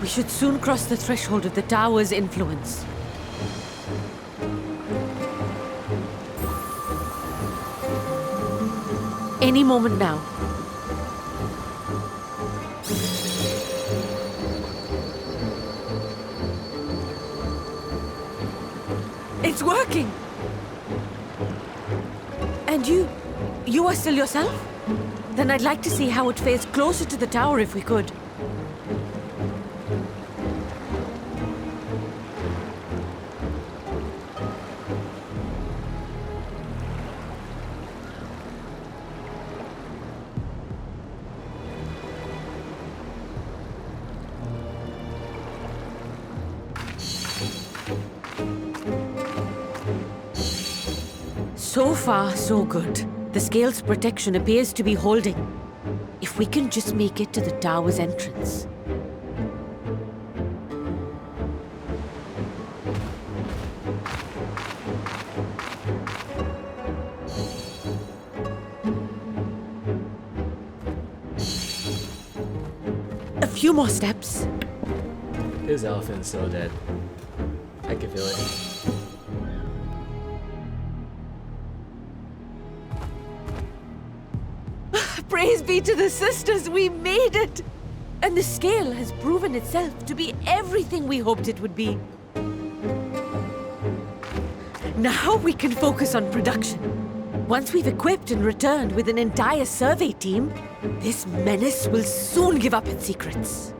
We should soon cross the threshold of the tower's influence. Any moment now. It's working! And you are still yourself? Then I'd like to see how it fares closer to the tower if we could. So far, so good. The scale's protection appears to be holding. If we can just make it to the tower's entrance. A few more steps. This elephant's so dead. I can feel it. Praise be to the sisters, we made it! And the scale has proven itself to be everything we hoped it would be. Now we can focus on production. Once we've equipped and returned with an entire survey team, this menace will soon give up its secrets.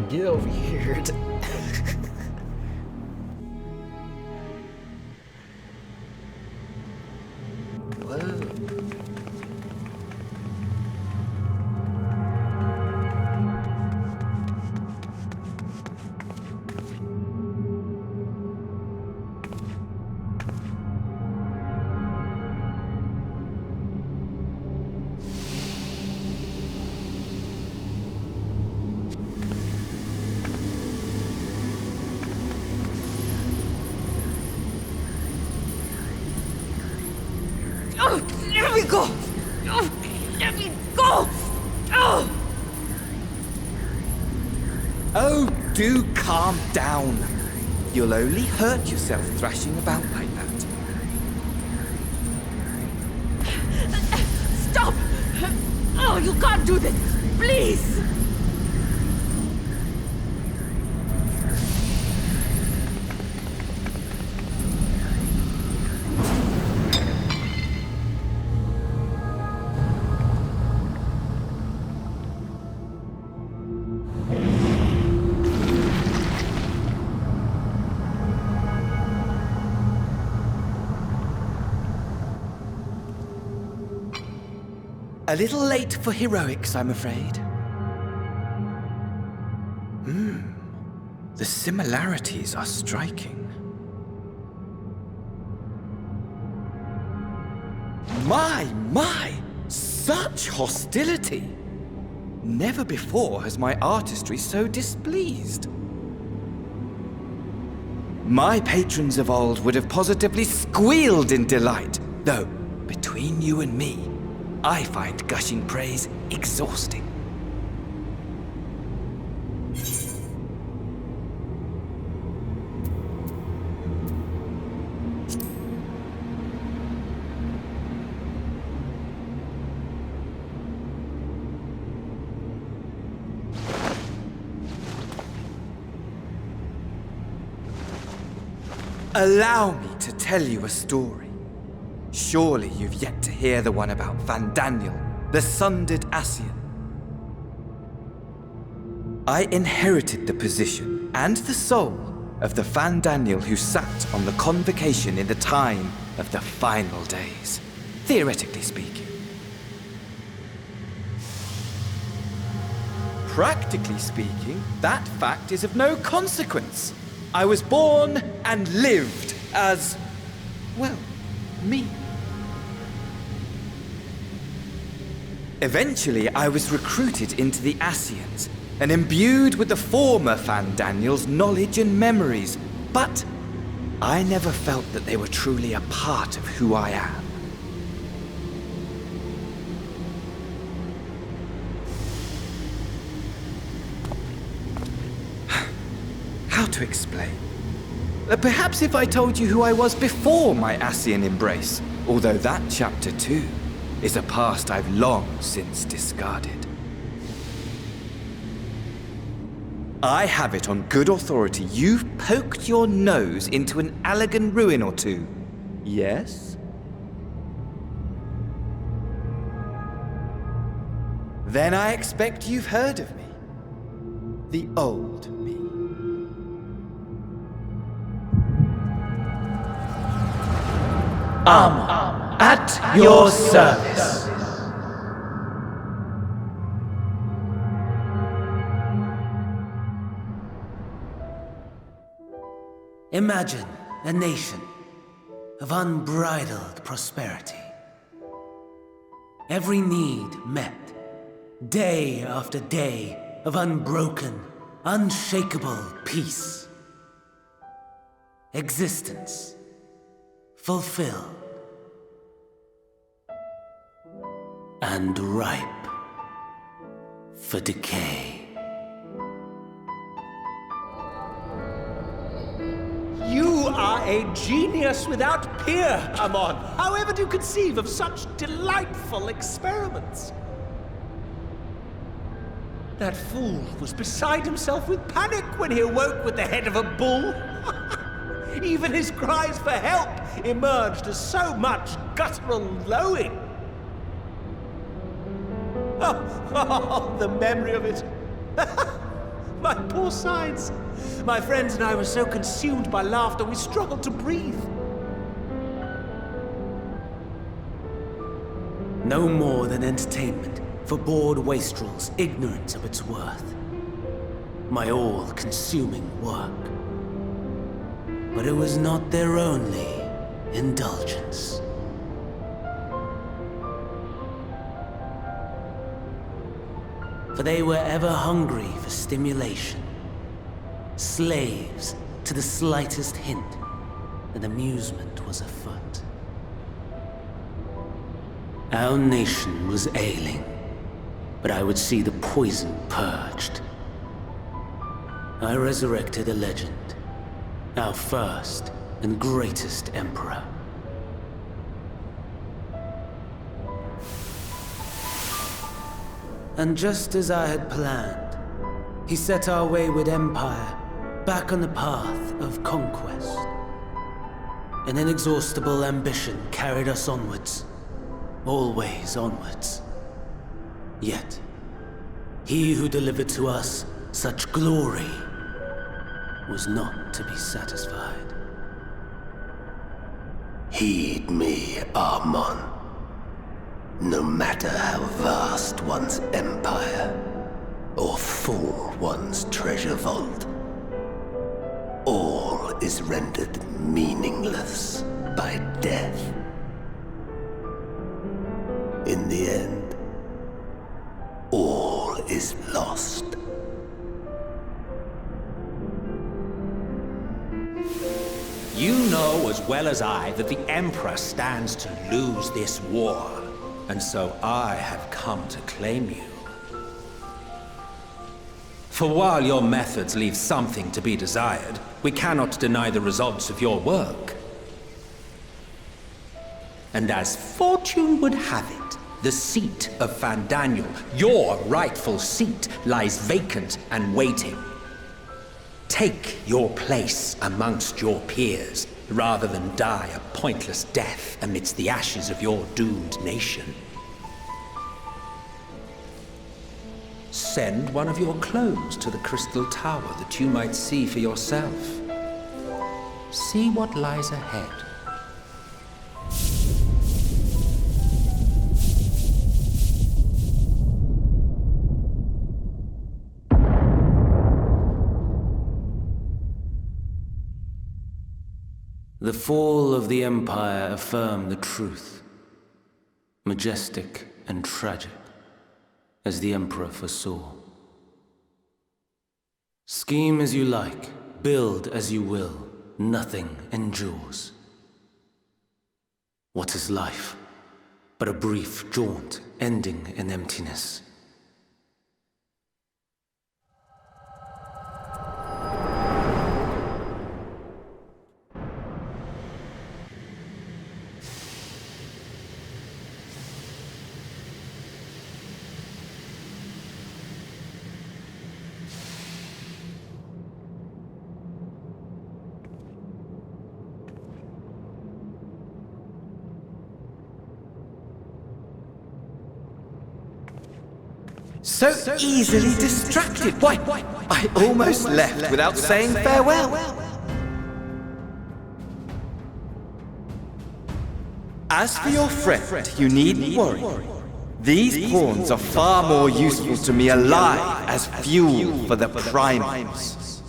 Get over here. Whoa. Let me go! Let me go! Oh, do calm down. You'll only hurt yourself thrashing about like that. Stop! Oh, you can't do this! Please! A little late for heroics, I'm afraid. The similarities are striking. My! Such hostility! Never before has my artistry so displeased. My patrons of old would have positively squealed in delight, though, between you and me, I find gushing praise exhausting. Allow me to tell you a story. Surely you've yet to hear the one about Van Daniel, the sundered Ascian. I inherited the position and the soul of the Van Daniel who sat on the convocation in the time of the final days, theoretically speaking. Practically speaking, that fact is of no consequence. I was born and lived as, well, me. Eventually, I was recruited into the Ascians and imbued with the former Fandaniel's knowledge and memories, but I never felt that they were truly a part of who I am. How to explain? Perhaps if I told you who I was before my Ascian embrace, although that chapter too is a past I've long since discarded. I have it on good authority you've poked your nose into an Allegan ruin or two. Yes? Then I expect you've heard of me. The old me. At your service. Imagine a nation of unbridled prosperity. Every need met, day after day of unbroken, unshakable peace. Existence fulfilled and ripe for decay. You are a genius without peer, Amon. However do you conceive of such delightful experiments? That fool was beside himself with panic when he awoke with the head of a bull. Even his cries for help emerged as so much guttural lowing. Oh, the memory of it. My poor sides. My friends and I were so consumed by laughter, we struggled to breathe. No more than entertainment for bored wastrels ignorant of its worth. My all-consuming work. But it was not their only indulgence. For they were ever hungry for stimulation. Slaves to the slightest hint that amusement was afoot. Our nation was ailing, but I would see the poison purged. I resurrected a legend, our first and greatest emperor. And just as I had planned, he set our wayward empire back on the path of conquest. An inexhaustible ambition carried us onwards, always onwards. Yet, he who delivered to us such glory was not to be satisfied. Heed me, Amon. No matter how vast one's empire, or full one's treasure vault, all is rendered meaningless by death. In the end, all is lost. You know as well as I that the Emperor stands to lose this war, and so I have come to claim you. For while your methods leave something to be desired, we cannot deny the results of your work. And as fortune would have it, the seat of Fandaniel, your rightful seat, lies vacant and waiting. Take your place amongst your peers, rather than die a pointless death amidst the ashes of your doomed nation. Send one of your clones to the Crystal Tower that you might see for yourself. See what lies ahead. The fall of the Empire affirmed the truth. Majestic and tragic. as the Emperor foresaw. Scheme as you like, build as you will, nothing endures. What is life but a brief jaunt ending in emptiness? So easily distracted. Why, I almost left without saying farewell. As for your friend, you needn't worry. These pawns are far more useful to me alive as fuel for the primals.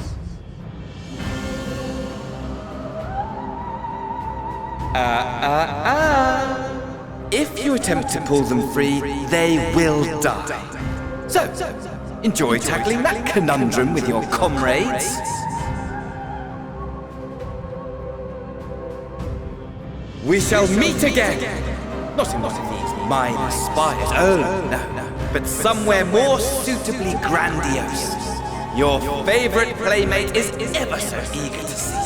If you attempt to pull them free, they will die. So, enjoy tackling that conundrum with your comrades. We shall meet again! Not in these minor spires, oh no, but somewhere more suitably grandiose. Your favorite playmate is ever so eager to see.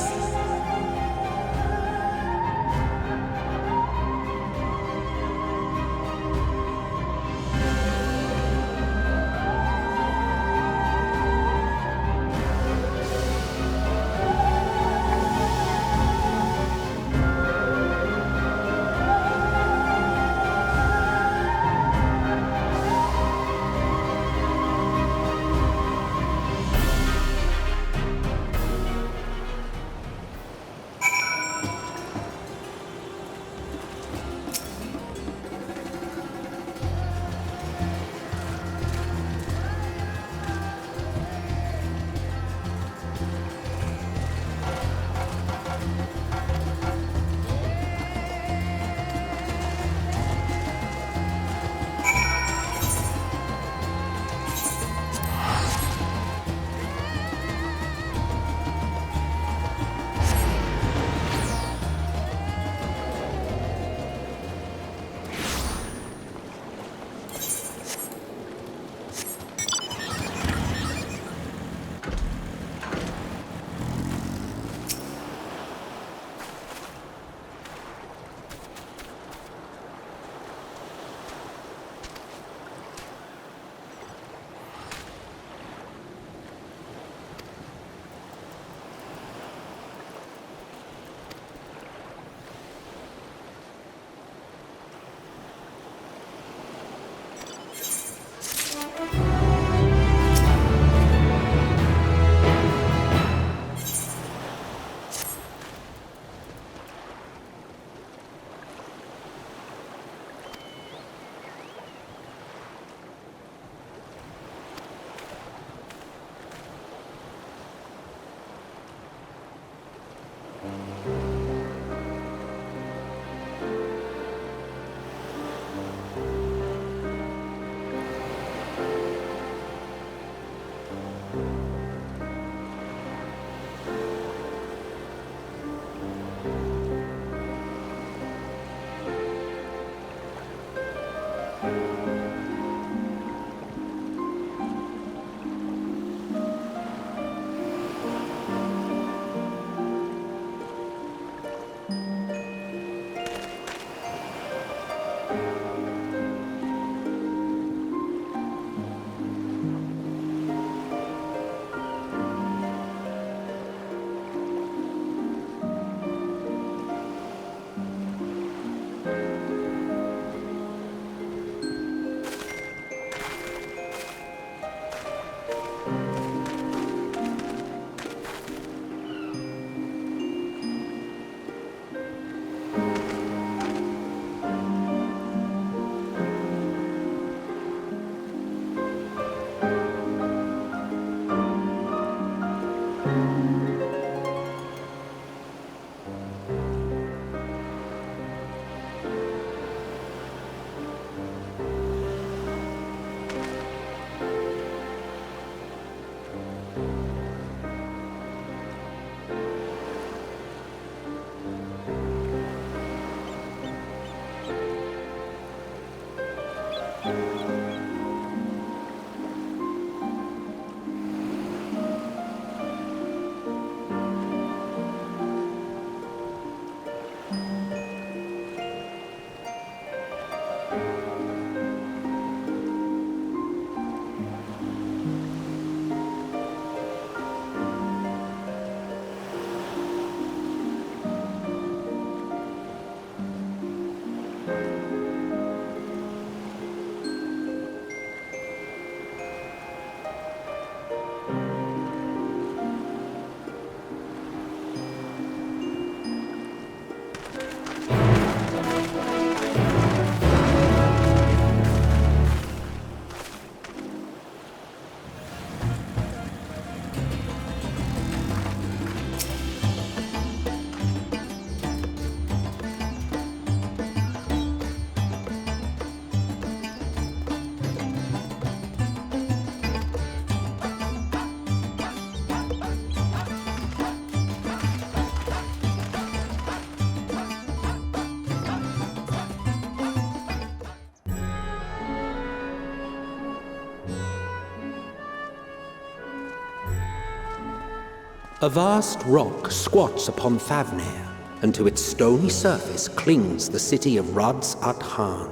A vast rock squats upon Thavnair, and to its stony surface clings the city of Rads at Han.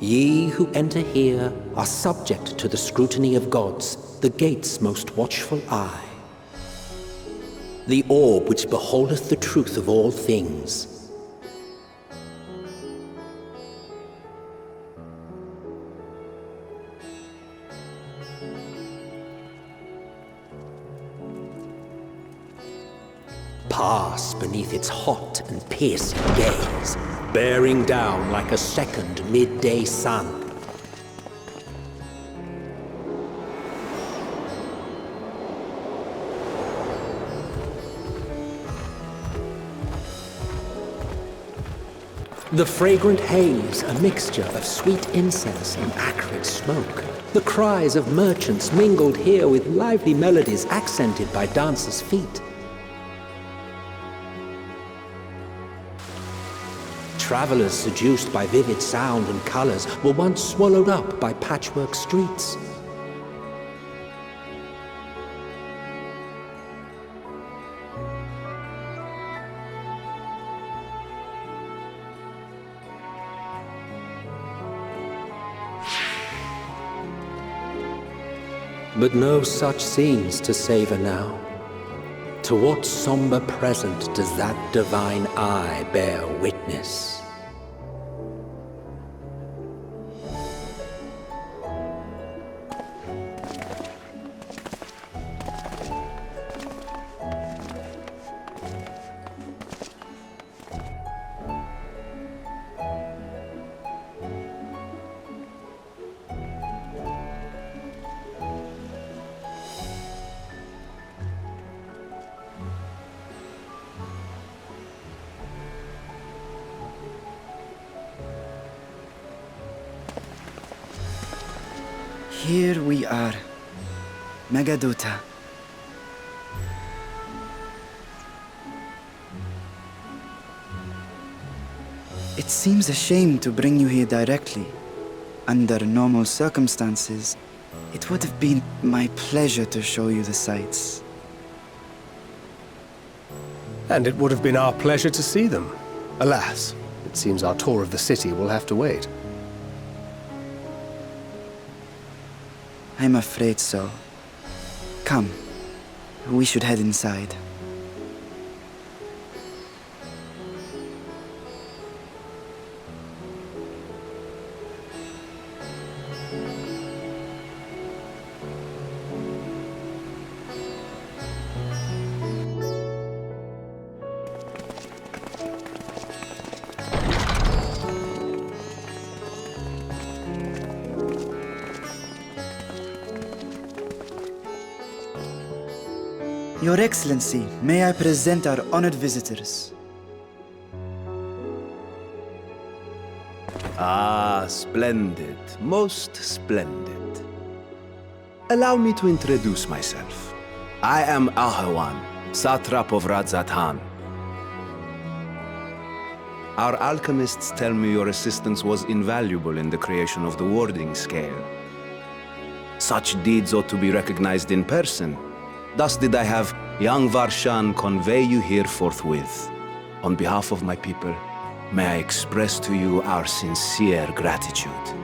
Ye who enter here are subject to the scrutiny of gods, the gate's most watchful eye. The orb which beholdeth the truth of all things. Pass beneath its hot and piercing gaze, bearing down like a second midday sun. The fragrant haze, a mixture of sweet incense and acrid smoke. The cries of merchants mingled here with lively melodies accented by dancers' feet. Travelers seduced by vivid sound and colors were once swallowed up by patchwork streets. But no such scenes to savor now. To what somber present does that divine eye bear witness? Here we are, Megadota. It seems a shame to bring you here directly. Under normal circumstances, it would have been my pleasure to show you the sights. And it would have been our pleasure to see them. Alas, it seems our tour of the city will have to wait. I'm afraid so. Come, we should head inside. Your Excellency, may I present our honored visitors? Ah, splendid. Most splendid. Allow me to introduce myself. I am Ahawan, satrap of Radzat-Han. Our alchemists tell me your assistance was invaluable in the creation of the warding scale. Such deeds ought to be recognized in person. Thus did I have young Varshan convey you here forthwith. On behalf of my people, may I express to you our sincere gratitude.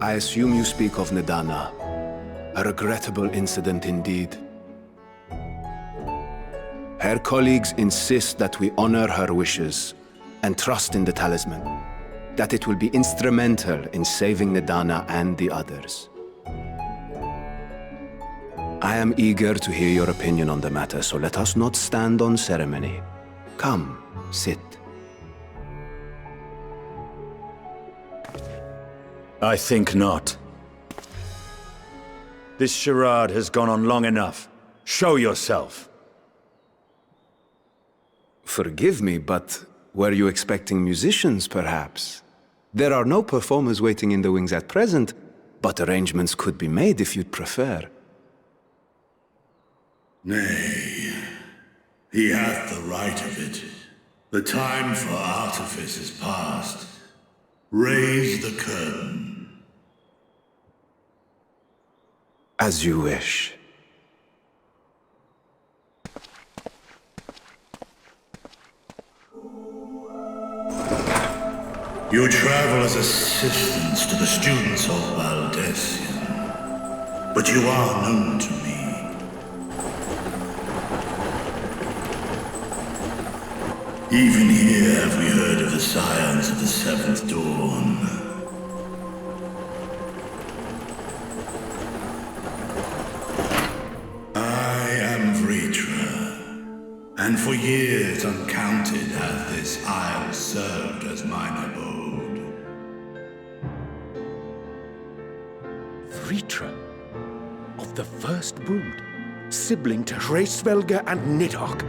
I assume you speak of Nadana. A regrettable incident indeed. Her colleagues insist that we honor her wishes and trust in the talisman, that it will be instrumental in saving Nadana and the others. I am eager to hear your opinion on the matter, so let us not stand on ceremony. Come, sit. I think not. This charade has gone on long enough. Show yourself. Forgive me, but were you expecting musicians, perhaps? There are no performers waiting in the wings at present, but arrangements could be made if you'd prefer. Nay, he hath the right of it. The time for artifice is past. Raise the curtain. As you wish. You travel as assistants to the students of Valdesian, but you are known to me. Even here have we heard of the scions of the Seventh Dawn. I am Vritra, and for years uncounted hath this isle served as mine abode. Vritra, of the First Brood, sibling to Hraesvelgr and Nidhogg.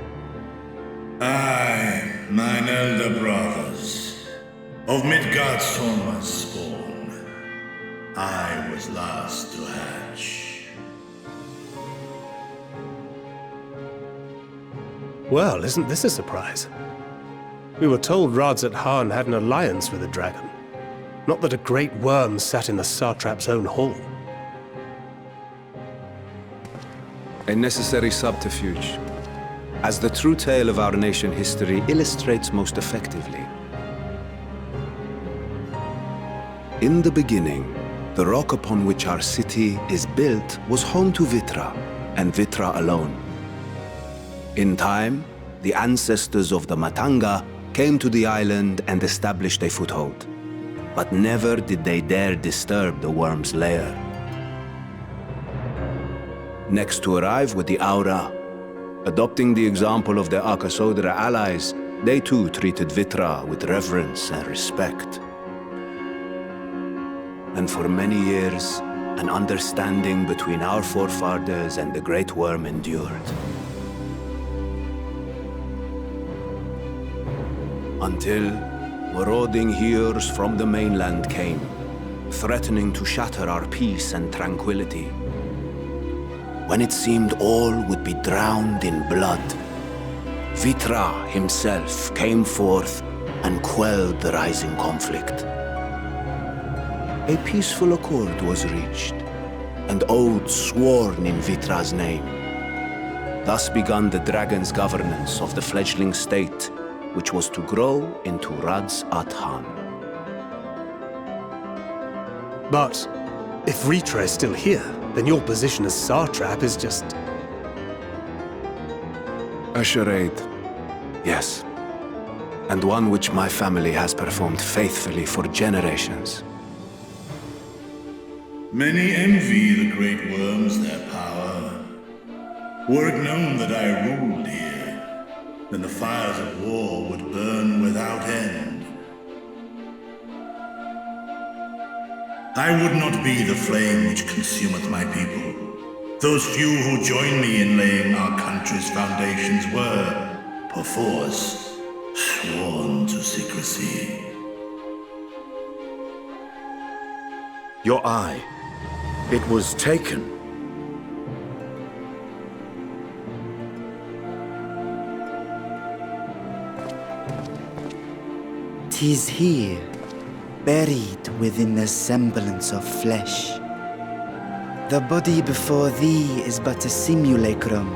Aye, mine elder brothers, of Midgard Sorma's spawn, I was last to hatch. Well, isn't this a surprise? We were told Radzat-Han had an alliance with a dragon. Not that a great worm sat in the satrap's own hall. A necessary subterfuge, as the true tale of our nation history illustrates most effectively. In the beginning, the rock upon which our city is built was home to Vitra, and Vitra alone. In time, the ancestors of the Matanga came to the island and established a foothold. But never did they dare disturb the worm's lair. Next to arrive with the Aura, adopting the example of their Akasodra allies, they too treated Vitra with reverence and respect. And for many years, an understanding between our forefathers and the Great Worm endured. Until marauding heroes from the mainland came, threatening to shatter our peace and tranquility. When it seemed all would be drowned in blood, Vitra himself came forth and quelled the rising conflict. A peaceful accord was reached, and oaths sworn in Vitra's name. Thus began the dragon's governance of the fledgling state, which was to grow into Radzat-Han. But if Vritra is still here, then your position as satrap is just... A charade, yes. And one which my family has performed faithfully for generations. Many envy the great worms their power. Were it known that I ruled here, then the fires of war would burn without end. I would not be the flame which consumeth my people, those few who join me in laying our country country's foundations were, perforce, sworn to secrecy. Your eye. It was taken. 'Tis here, buried within the semblance of flesh. The body before thee is but a simulacrum,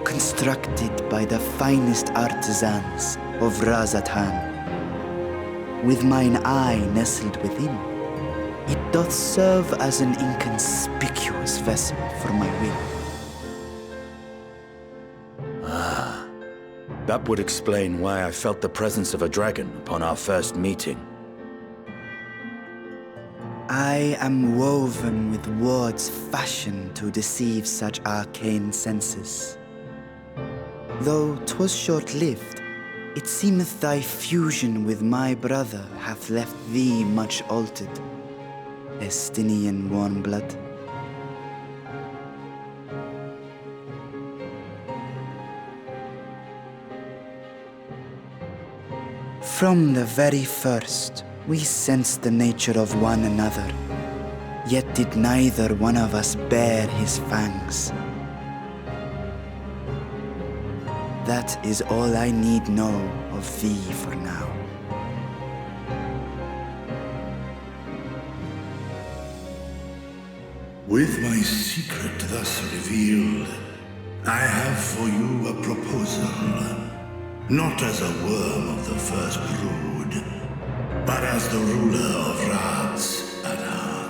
constructed by the finest artisans of Razathan. With mine eye nestled within, it doth serve as an inconspicuous vessel for my will. That would explain why I felt the presence of a dragon upon our first meeting. I am woven with words fashioned to deceive such arcane senses. Though 'twas short-lived, it seemeth thy fusion with my brother hath left thee much altered, Estinian warm blood. From the very first, we sensed the nature of one another, yet did neither one of us bare his fangs. That is all I need know of thee for now. With my secret thus revealed, I have for you a proposal. Not as a worm of the first brood, but as the ruler of Razathan.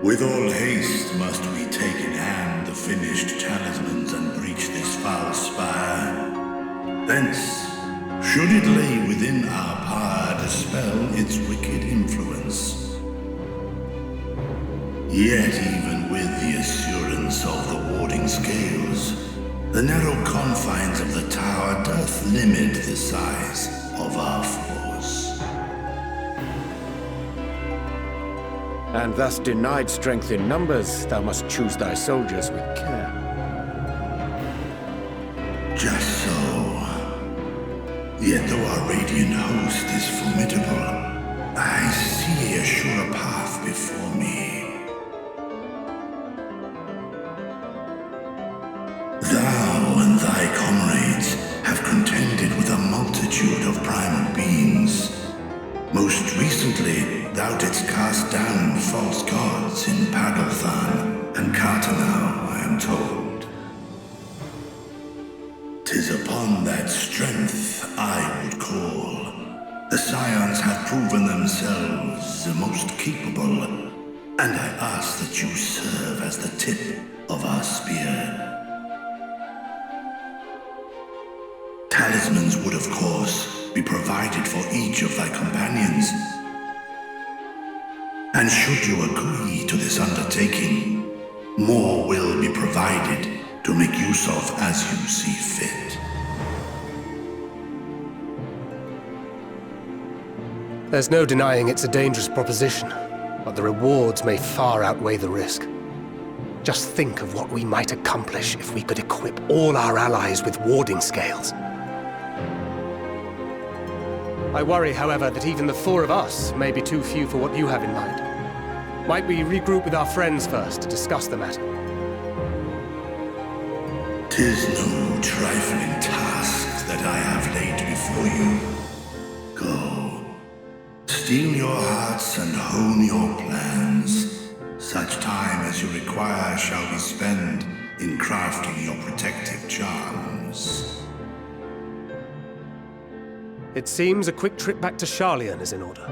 With all haste must we take in hand the finished talismans and breach this foul spire. Thence, should it lay within our power, dispel its wicked influence. Yet even with the assurance of the warding scales, the narrow confines of the tower doth limit the size of our force. And thus denied strength in numbers, thou must choose thy soldiers with care. Just so. Yet though our radiant host is formidable, I see a surer path before me. Thou and thy comrades have contended with a multitude of primal beings. Most recently, thou didst cast down false gods in Pagalthan and Cartanau, I am told. 'Tis upon that strength I would call. The Scions have proven themselves the most capable, and I ask that you serve as the tip of our spear. Talismans would, of course, be provided for each of thy companions. And should you agree to this undertaking, more will be provided to make use of as you see fit. There's no denying it's a dangerous proposition, but the rewards may far outweigh the risk. Just think of what we might accomplish if we could equip all our allies with warding scales. I worry, however, that even the four of us may be too few for what you have in mind. Might we regroup with our friends first to discuss the matter? 'Tis no trifling task that I have laid before you. Go, steel your hearts and hone your plans. Such time as you require shall be spent in crafting your protective charms. It seems a quick trip back to Sharlayan is in order.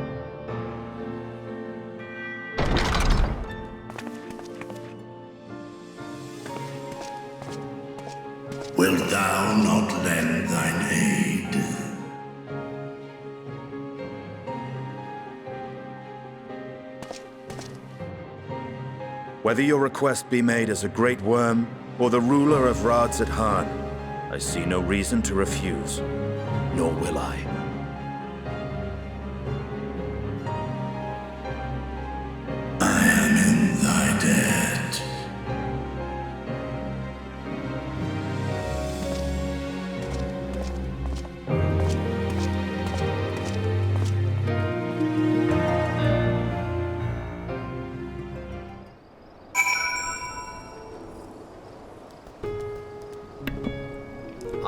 Wilt thou not lend thine aid? Whether your request be made as a great worm or the ruler of Razathan, I see no reason to refuse, nor will I. I am in thy debt.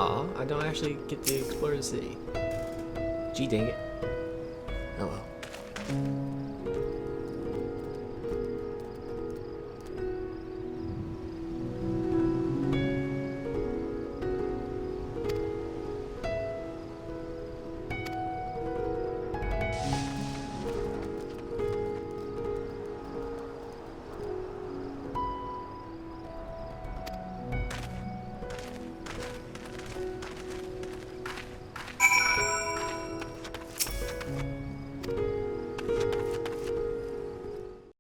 Aw, I don't actually get to explore the city. Gee dang it. Oh well.